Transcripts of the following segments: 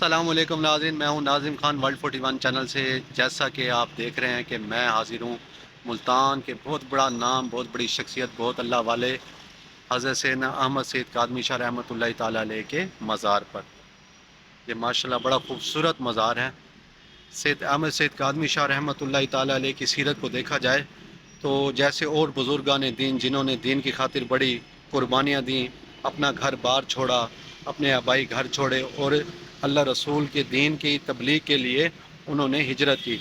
السلام علیکم ناظرین، میں ہوں ناظم خان ورلڈ 41 چینل سے۔ جیسا کہ آپ دیکھ رہے ہیں کہ میں حاضر ہوں ملتان کے بہت بڑا نام، بہت بڑی شخصیت، بہت اللہ والے حضرت سیدنا احمد سید کاظمی شاہ رحمۃ اللہ تعالیٰ علیہ کے مزار پر۔ یہ ماشاءاللہ بڑا خوبصورت مزار ہے۔ سید احمد سید کاظمی شاہ رحمۃ اللہ تعالیٰ علیہ کی سیرت کو دیکھا جائے تو جیسے اور بزرگان دین جنہوں نے دین کی خاطر بڑی قربانیاں دیں، اپنا گھر بار چھوڑا، اپنے آبائی گھر چھوڑے اور اللہ رسول کے دین کی تبلیغ کے لیے انہوں نے ہجرت کی،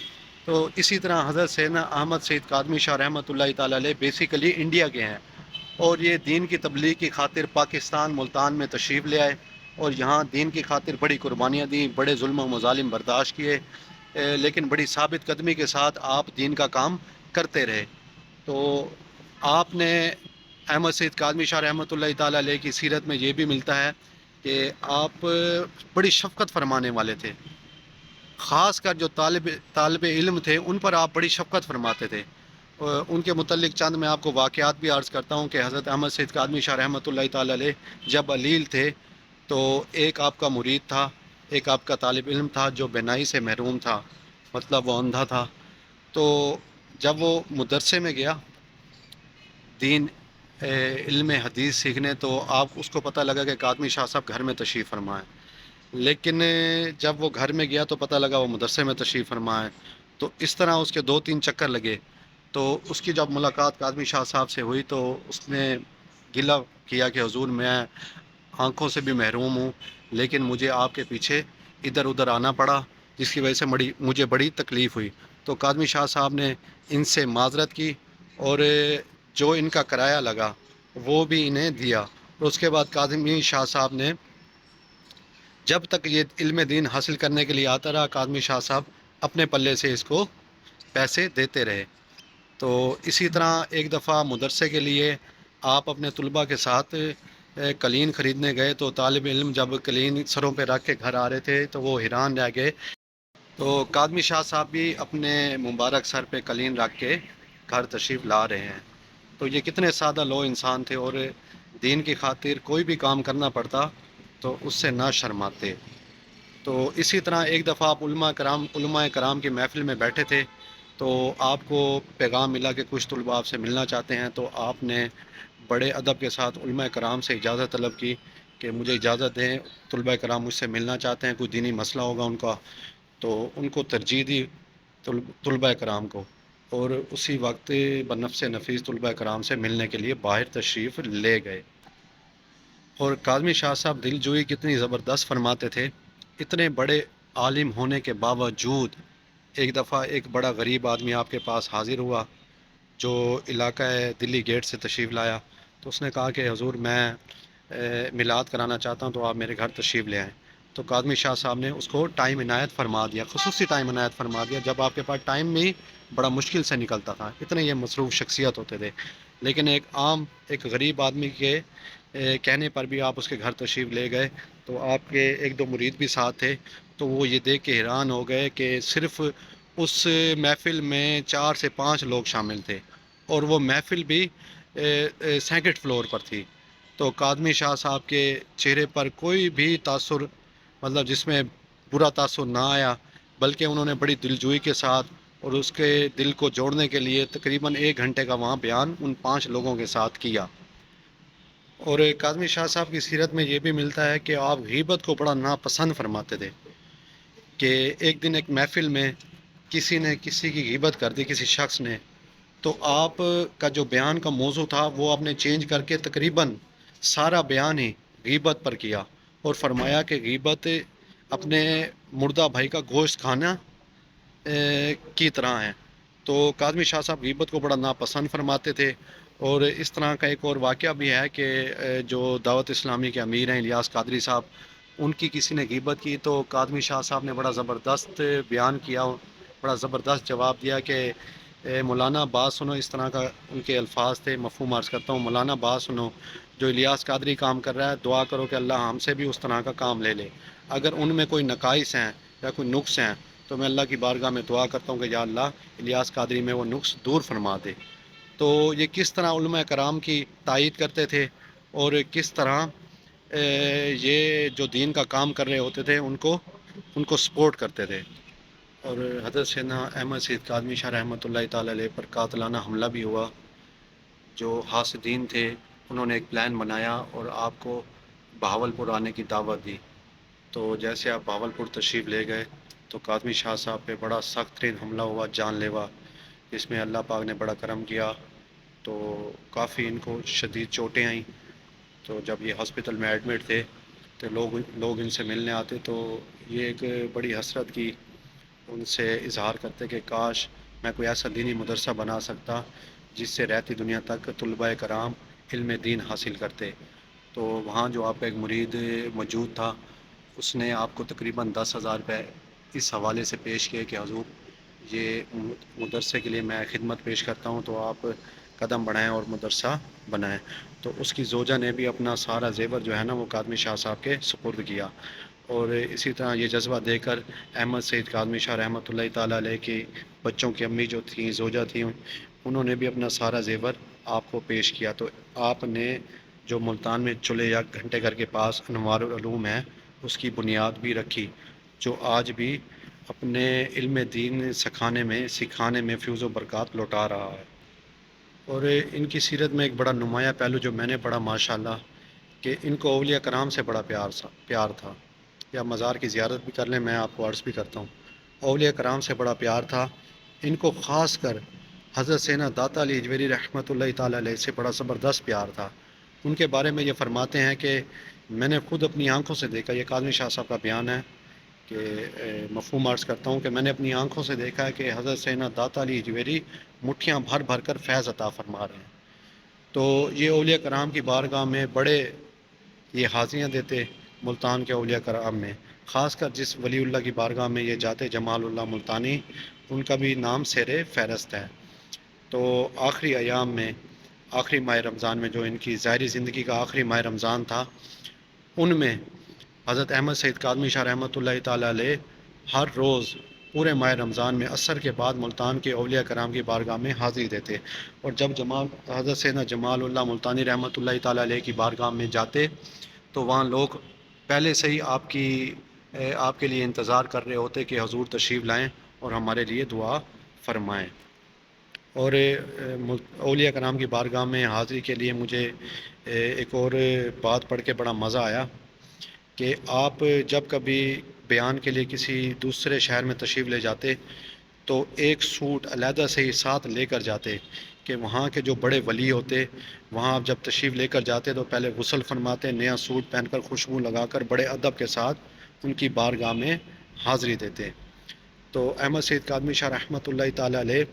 تو اسی طرح حضرت سیدنا احمد سید کاظمی شاہ رحمۃ اللہ تعالیٰ علیہ بیسیکلی انڈیا کے ہیں، اور یہ دین کی تبلیغ کی خاطر پاکستان ملتان میں تشریف لے آئے اور یہاں دین کی خاطر بڑی قربانیاں دیں، بڑے ظلم و مظالم برداشت کیے، لیکن بڑی ثابت قدمی کے ساتھ آپ دین کا کام کرتے رہے۔ تو آپ نے احمد سید کاظمی شاہ رحمۃ اللہ تعالیٰ علیہ کی سیرت میں یہ بھی ملتا ہے کہ آپ بڑی شفقت فرمانے والے تھے، خاص کر جو طالب علم تھے ان پر آپ بڑی شفقت فرماتے تھے۔ ان کے متعلق چند میں آپ کو واقعات بھی عرض کرتا ہوں کہ حضرت احمد سید کاظمی شاہ رحمۃ اللہ تعالیٰ علیہ جب علیل تھے تو ایک آپ کا مرید تھا، ایک آپ کا طالب علم تھا جو بینائی سے محروم تھا، مطلب وہ اندھا تھا۔ تو جب وہ مدرسے میں گیا دین علم حدیث سیکھنے، تو آپ اس کو پتہ لگا کہ کاظمی شاہ صاحب گھر میں تشریف فرما ہے، لیکن جب وہ گھر میں گیا تو پتہ لگا وہ مدرسے میں تشریف فرما ہے۔ تو اس طرح اس کے 2-3 چکر لگے، تو اس کی جب ملاقات کاظمی شاہ صاحب سے ہوئی تو اس نے گلہ کیا کہ حضور میں آنکھوں سے بھی محروم ہوں، لیکن مجھے آپ کے پیچھے ادھر ادھر آنا پڑا، جس کی وجہ سے مجھے بڑی تکلیف ہوئی۔ تو کاظمی شاہ صاحب نے ان سے معذرت کی اور جو ان کا کرایہ لگا وہ بھی انہیں دیا، اور اس کے بعد کاظمی شاہ صاحب نے جب تک یہ علم دین حاصل کرنے کے لیے آتا رہا، کاظمی شاہ صاحب اپنے پلے سے اس کو پیسے دیتے رہے۔ تو اسی طرح ایک دفعہ مدرسے کے لیے آپ اپنے طلباء کے ساتھ قلین خریدنے گئے، تو طالب علم جب قلین سروں پہ رکھ کے گھر آ رہے تھے تو وہ حیران رہ گئے۔ تو کاظمی شاہ صاحب بھی اپنے مبارک سر پہ قلین رکھ کے گھر تشریف لا رہے ہیں۔ تو یہ کتنے سادہ لو انسان تھے، اور دین کی خاطر کوئی بھی کام کرنا پڑتا تو اس سے نہ شرماتے۔ تو اسی طرح ایک دفعہ آپ علماء کرام کی محفل میں بیٹھے تھے، تو آپ کو پیغام ملا کہ کچھ طلباء آپ سے ملنا چاہتے ہیں، تو آپ نے بڑے ادب کے ساتھ علماء کرام سے اجازت طلب کی کہ مجھے اجازت دیں، طلباء کرام مجھ سے ملنا چاہتے ہیں، کوئی دینی مسئلہ ہوگا ان کا۔ تو ان کو ترجیح دی طلباء کرام کو، اور اسی وقت بنفس نفیس طلباء کرام سے ملنے کے لیے باہر تشریف لے گئے۔ اور کاظمی شاہ صاحب دل جوئی کتنی زبردست فرماتے تھے، اتنے بڑے عالم ہونے کے باوجود ایک دفعہ ایک بڑا غریب آدمی آپ کے پاس حاضر ہوا جو علاقہ دلی گیٹ سے تشریف لایا، تو اس نے کہا کہ حضور میں میلاد کرانا چاہتا ہوں، تو آپ میرے گھر تشریف لے آئیں۔ تو کاظمی شاہ صاحب نے اس کو ٹائم عنایت فرما دیا، خصوصی ٹائم عنایت فرما دیا، جب آپ کے پاس ٹائم بھی بڑا مشکل سے نکلتا تھا، اتنے یہ مصروف شخصیت ہوتے تھے، لیکن ایک غریب آدمی کے کہنے پر بھی آپ اس کے گھر تشریف لے گئے۔ تو آپ کے ایک دو مرید بھی ساتھ تھے، تو وہ یہ دیکھ کے حیران ہو گئے کہ صرف اس محفل میں 4 سے 5 لوگ شامل تھے، اور وہ محفل بھی 2nd فلور پر تھی۔ تو کاظمی شاہ صاحب کے چہرے پر کوئی بھی تاثر، مطلب جس میں برا تاثر نہ آیا، بلکہ انہوں نے بڑی دلجوئی کے ساتھ اور اس کے دل کو جوڑنے کے لیے تقریباً 1 گھنٹے کا وہاں بیان ان 5 لوگوں کے ساتھ کیا۔ اور کاظمی شاہ صاحب کی سیرت میں یہ بھی ملتا ہے کہ آپ غیبت کو بڑا ناپسند فرماتے تھے، کہ ایک دن ایک محفل میں کسی نے کسی کی غیبت کر دی، کسی شخص نے، تو آپ کا جو بیان کا موضوع تھا وہ آپ نے چینج کر کے تقریباً سارا بیان ہی غیبت پر کیا، اور فرمایا کہ غیبت اپنے مردہ بھائی کا گوشت کھانا کی طرح ہے۔ تو کاظمی شاہ صاحب غیبت کو بڑا ناپسند فرماتے تھے۔ اور اس طرح کا ایک اور واقعہ بھی ہے کہ جو دعوت اسلامی کے امیر ہیں الیاس قادری صاحب، ان کی کسی نے غیبت کی، تو کاظمی شاہ صاحب نے بڑا زبردست بیان کیا، بڑا زبردست جواب دیا کہ مولانا بات سنو، اس طرح کا ان کے الفاظ تھے، مفہوم عرض کرتا ہوں، مولانا بات سنو، جو الیاس قادری کام کر رہا ہے دعا کرو کہ اللہ ہم سے بھی اس طرح کا کام لے لے، اگر ان میں کوئی نقائص ہیں یا کوئی نقص ہیں تو میں اللہ کی بارگاہ میں دعا کرتا ہوں کہ یا اللہ الیاس قادری میں وہ نقص دور فرما دے۔ تو یہ کس طرح علماء کرام کی تائید کرتے تھے، اور کس طرح یہ جو دین کا کام کر رہے ہوتے تھے ان کو ان کو سپورٹ کرتے تھے۔ اور حضرت سیدنا احمد سید کاظمی شاہ رحمۃ اللہ تعالی علیہ پر قاتلانہ حملہ بھی ہوا۔ جو حاسدین تھے انہوں نے ایک پلان بنایا اور آپ کو بہاولپور آنے کی دعوت دی۔ تو جیسے آپ بہاولپور تشریف لے گئے تو کاظمی شاہ صاحب پہ بڑا سخت ترین حملہ ہوا، جان لیوا، جس میں اللہ پاک نے بڑا کرم کیا، تو کافی ان کو شدید چوٹیں آئیں۔ تو جب یہ ہاسپٹل میں ایڈمٹ تھے تو لوگ ان سے ملنے آتے تو یہ ایک بڑی حسرت کی ان سے اظہار کرتے کہ کاش میں کوئی ایسا دینی مدرسہ بنا سکتا جس سے رہتی دنیا تک طلباء کرام علم دین حاصل کرتے۔ تو وہاں جو آپ کا ایک مرید موجود تھا، اس نے آپ کو تقریباً 10,000 روپے اس حوالے سے پیش کیے کہ حضور یہ مدرسے کے لیے میں خدمت پیش کرتا ہوں، تو آپ قدم بڑھائیں اور مدرسہ بنائیں۔ تو اس کی زوجہ نے بھی اپنا سارا زیور جو ہے نا وہ کاظمی شاہ صاحب کے سپرد کیا۔ اور اسی طرح یہ جذبہ دے کر احمد سید کاظمی شاہ رحمۃ اللہ تعالیٰ علیہ کی بچوں کی امی جو تھیں، زوجہ تھیں، انہوں نے بھی اپنا سارا زیور آپ کو پیش کیا۔ تو آپ نے جو ملتان میں چلے یا گھنٹے گھر کے پاس انوار العلوم ہے اس کی بنیاد بھی رکھی، جو آج بھی اپنے علم دین سکھانے میں فیوز و برکات لوٹا رہا ہے۔ اور ان کی سیرت میں ایک بڑا نمایاں پہلو جو میں نے پڑھا ماشاءاللہ، کہ ان کو اولیاء کرام سے بڑا پیار تھا۔ یا مزار کی زیارت بھی کر لیں، میں آپ کو عرض بھی کرتا ہوں، اولیاء کرام سے بڑا پیار تھا ان کو، خاص کر حضرت سیدنا داتا علی اجویری رحمۃ اللہ تعالی علیہ سے بڑا زبردست پیار تھا۔ ان کے بارے میں یہ فرماتے ہیں کہ میں نے خود اپنی آنکھوں سے دیکھا، یہ کاظمی شاہ صاحب کا بیان ہے کہ مفہوم عرض کرتا ہوں کہ میں نے اپنی آنکھوں سے دیکھا ہے کہ حضرت سیدنا داتا علی اجویری مٹھیاں بھر بھر کر فیض عطا فرما رہے ہیں۔ تو یہ اولیاء کرام کی بارگاہ میں بڑے یہ حاضریاں دیتے، ملتان کے اولیاء کرام میں، خاص کر جس ولی اللہ کی بارگاہ میں یہ جاتے، جمال اللہ ملتانی، ان کا بھی نام سیر فہرست ہے۔ تو آخری ایام میں، آخری ماہ رمضان میں، جو ان کی ظاہری زندگی کا آخری ماہ رمضان تھا، ان میں حضرت احمد سید کاظمی شاہ رحمۃ اللہ تعالیٰ علیہ ہر روز پورے ماہ رمضان میں عصر کے بعد ملتان کے اولیاء کرام کی بارگاہ میں حاضری دیتے، اور جب حضرت سیدنا جمال اللہ ملتانی رحمۃ اللہ تعالیٰ علیہ کی بارگاہ میں جاتے تو وہاں لوگ پہلے سے ہی آپ کے لیے انتظار کر رہے ہوتے کہ حضور تشریف لائیں اور ہمارے لیے دعا فرمائیں۔ اور اولیاء کرام کی بارگاہ میں حاضری کے لیے مجھے ایک اور بات پڑھ کے بڑا مزہ آیا کہ آپ جب کبھی بیان کے لیے کسی دوسرے شہر میں تشریف لے جاتے تو ایک سوٹ علیحدہ سے ہی ساتھ لے کر جاتے، کہ وہاں کے جو بڑے ولی ہوتے، وہاں آپ جب تشریف لے کر جاتے تو پہلے غسل فرماتے، نیا سوٹ پہن کر خوشبو لگا کر بڑے ادب کے ساتھ ان کی بارگاہ میں حاضری دیتے۔ تو احمد سید کاظمی شاہ رحمۃ اللہ تعالیٰ علیہ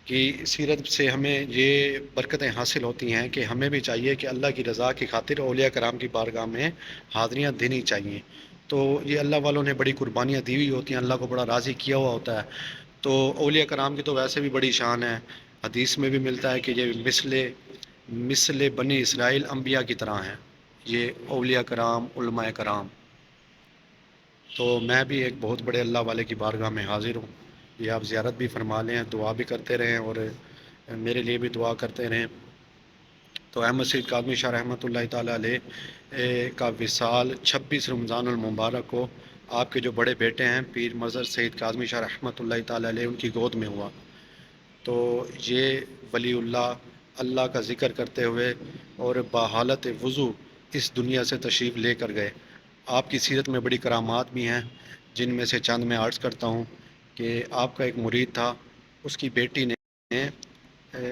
کی سیرت سے ہمیں یہ برکتیں حاصل ہوتی ہیں کہ ہمیں بھی چاہیے کہ اللہ کی رضا کی خاطر اولیاء کرام کی بارگاہ میں حاضریاں دینی چاہیے۔ تو یہ اللہ والوں نے بڑی قربانیاں دی ہوئی ہوتی ہیں، اللہ کو بڑا راضی کیا ہوا ہوتا ہے۔ تو اولیاء کرام کی تو ویسے بھی بڑی شان ہے، حدیث میں بھی ملتا ہے کہ یہ مثل بنی اسرائیل انبیاء کی طرح ہیں یہ اولیاء کرام، علماء کرام۔ تو میں بھی ایک بہت بڑے اللہ والے کی بارگاہ میں حاضر ہوں، یہ آپ زیارت بھی فرما لیں، دعا بھی کرتے رہیں اور میرے لیے بھی دعا کرتے رہیں۔ تو احمد سید کاظمی شاہ رحمۃ اللہ تعالیٰ علیہ کا وصال 26 رمضان المبارک کو آپ کے جو بڑے بیٹے ہیں پیر مظہر سید کاظمی شاہ رحمۃ اللہ تعالیٰ علیہ ان کی گود میں ہوا۔ تو یہ ولی اللہ کا ذکر کرتے ہوئے اور بحالت وضو اس دنیا سے تشریف لے کر گئے۔ آپ کی سیرت میں بڑی کرامات بھی ہیں، جن میں سے چند میں عرض کرتا ہوں کہ آپ کا ایک مرید تھا، اس کی بیٹی نے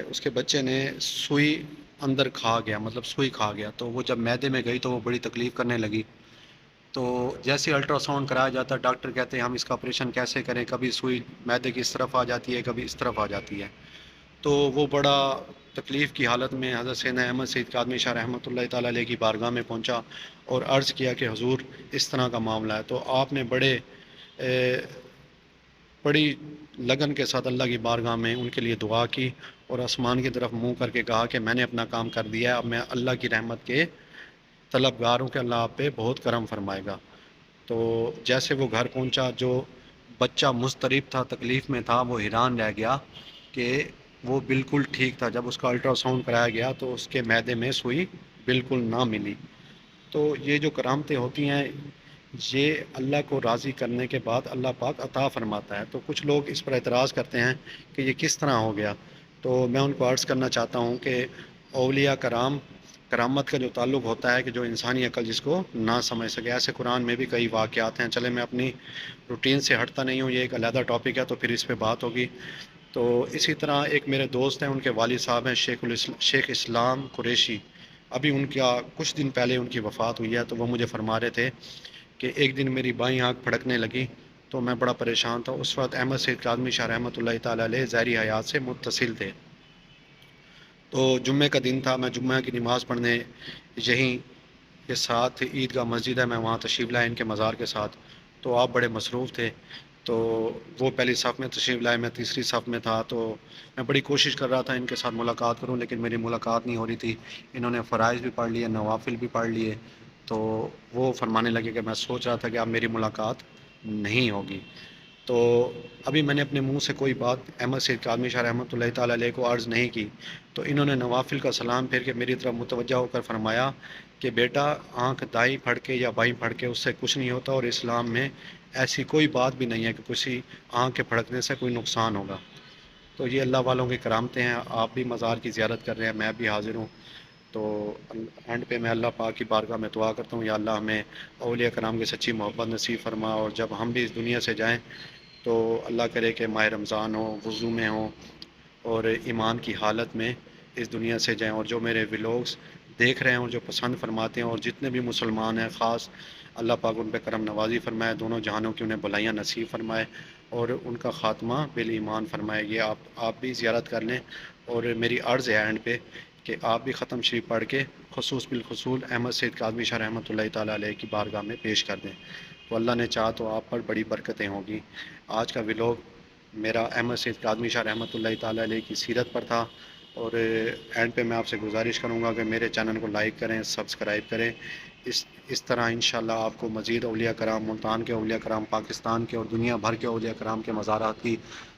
اس کے بچے نے سوئی اندر کھا گیا، مطلب سوئی کھا گیا، تو وہ جب معدے میں گئی تو وہ بڑی تکلیف کرنے لگی۔ تو جیسے الٹرا ساؤنڈ کرایا جاتا ہے، ڈاکٹر کہتے ہیں ہم اس کا آپریشن کیسے کریں، کبھی سوئی معدے کی اس طرف آ جاتی ہے، کبھی اس طرف آ جاتی ہے۔ تو وہ بڑا تکلیف کی حالت میں حضرت سیدنا احمد سید کاظمی شاہ رحمۃ اللہ تعالیٰ علیہ کی بارگاہ میں پہنچا اور عرض کیا کہ حضور اس طرح کا معاملہ ہے۔ تو آپ نے بڑی لگن کے ساتھ اللہ کی بارگاہ میں ان کے لیے دعا کی اور آسمان کی طرف منہ کر کے کہا کہ میں نے اپنا کام کر دیا ہے، اب میں اللہ کی رحمت کے طلبگار ہوں کہ اللہ آپ پہ بہت کرم فرمائے گا۔ تو جیسے وہ گھر پہنچا، جو بچہ مضطرب تھا، تکلیف میں تھا، وہ حیران رہ گیا کہ وہ بالکل ٹھیک تھا۔ جب اس کا الٹرا ساؤنڈ کرایا گیا تو اس کے معدے میں سوئی بالکل نہ ملی۔ تو یہ جو کرامتیں ہوتی ہیں یہ اللہ کو راضی کرنے کے بعد اللہ پاک عطا فرماتا ہے۔ تو کچھ لوگ اس پر اعتراض کرتے ہیں کہ یہ کس طرح ہو گیا، تو میں ان کو عرض کرنا چاہتا ہوں کہ اولیاء کرام، کرامت کا جو تعلق ہوتا ہے کہ جو انسانی عقل جس کو نہ سمجھ سکے، ایسے قرآن میں بھی کئی واقعات ہیں۔ چلے میں اپنی روٹین سے ہٹتا نہیں ہوں، یہ ایک علیحدہ ٹاپک ہے تو پھر اس پہ بات ہوگی۔ تو اسی طرح ایک میرے دوست ہیں، ان کے والد صاحب ہیں شیخ اسلام قریشی، ابھی ان کا کچھ دن پہلے ان کی وفات ہوئی ہے۔ تو وہ مجھے فرما رہے تھے کہ ایک دن میری بائیں آنکھ پھڑکنے لگی تو میں بڑا پریشان تھا۔ اس وقت احمد سید کاظمی شاہ رحمۃ اللہ تعالیٰ علیہ ظاہری حیات سے متصل تھے۔ تو جمعے کا دن تھا، میں جمعہ کی نماز پڑھنے یہیں کے ساتھ عید گاہ مسجد ہے، میں وہاں تشریف لائے ان کے مزار کے ساتھ۔ تو آپ بڑے مصروف تھے، تو وہ پہلی صف میں تشریف لائے، میں تیسری صف میں تھا۔ تو میں بڑی کوشش کر رہا تھا ان کے ساتھ ملاقات کروں، لیکن میری ملاقات نہیں ہو رہی تھی۔ انہوں نے فرائض بھی پڑھ لیے، نوافل بھی پڑھ لیے، تو وہ فرمانے لگے کہ میں سوچ رہا تھا کہ اب میری ملاقات نہیں ہوگی۔ تو ابھی میں نے اپنے منہ سے کوئی بات احمد سید کاظمی شاہ رحمۃ اللہ تعالیٰ علیہ کو عرض نہیں کی، تو انہوں نے نوافل کا سلام پھیر کے میری طرف متوجہ ہو کر فرمایا کہ بیٹا، آنکھ دائیں پھڑ کے یا بائیں پھڑ کے اس سے کچھ نہیں ہوتا، اور اسلام میں ایسی کوئی بات بھی نہیں ہے کہ کسی آنکھ کے پھڑکنے سے کوئی نقصان ہوگا۔ تو یہ اللہ والوں کی کرامتیں ہیں۔ آپ بھی مزار کی زیارت کر رہے ہیں، میں بھی حاضر ہوں۔ تو اینڈ پہ میں اللہ پاک کی بارگاہ میں دعا کرتا ہوں، یا اللہ ہمیں اولیاء کرام کی سچی محبت نصیب فرما، اور جب ہم بھی اس دنیا سے جائیں تو اللہ کرے کہ ماہ رمضان ہو، وضو میں ہوں، اور ایمان کی حالت میں اس دنیا سے جائیں۔ اور جو میرے ولاگس دیکھ رہے ہیں اور جو پسند فرماتے ہیں، اور جتنے بھی مسلمان ہیں، خاص اللہ پاک ان پہ کرم نوازی فرمائے، دونوں جہانوں کی انہیں بھلائیاں نصیب فرمائے، اور ان کا خاتمہ بالایمان فرمائے۔ یہ آپ بھی زیارت کر لیں، اور میری عرض ہے اینڈ پہ کہ آپ بھی ختم شریف پڑھ کے خصوص بالخصوص احمد سید کاظمی شاہ رحمۃ اللہ تعالیٰ علیہ کی بارگاہ میں پیش کر دیں، تو اللہ نے چاہا تو آپ پر بڑی برکتیں ہوں گی۔ آج کا ولاگ میرا احمد سید کاظمی شاہ رحمۃ اللہ تعالیٰ علیہ کی سیرت پر تھا، اور اینڈ پہ میں آپ سے گزارش کروں گا کہ میرے چینل کو لائک کریں، سبسکرائب کریں۔ اس طرح انشاءاللہ آپ کو مزید اولیاء کرام، ملتان کے اولیاء کرام، پاکستان کے اور دنیا بھر کے اولیاء کرام کے مزارات کی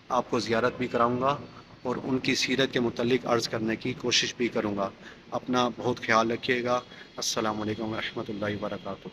آپ کو زیارت بھی کراؤں گا، اور ان کی سیرت کے متعلق عرض کرنے کی کوشش بھی کروں گا۔ اپنا بہت خیال رکھیے گا۔ السلام علیکم ورحمۃ اللہ وبرکاتہ۔